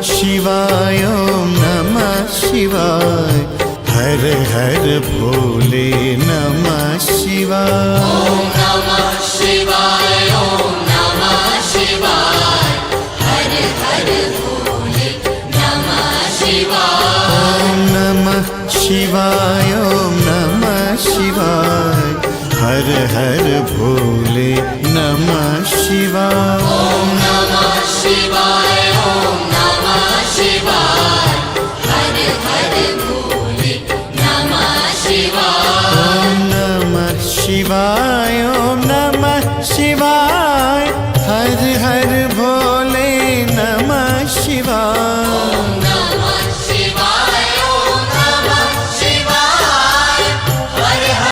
शिवाय ओम नमः शिवाय। हर हर भोले नमः शिवाय। ओम नमः शिवाय ओम नमः शिवाय। हर हर भोले नमः शिवाय। ओम नमः शिवाय ओम नमः शिवाय। हर हर भोले नमः शिवाय। ओम नमः शिवाय ओम नमः शिवाय। हर हर भोले नमः शिवाय। ओम नमः शिवाय ओम नमः शिवाय। हर हर भोले नमः शिवाय।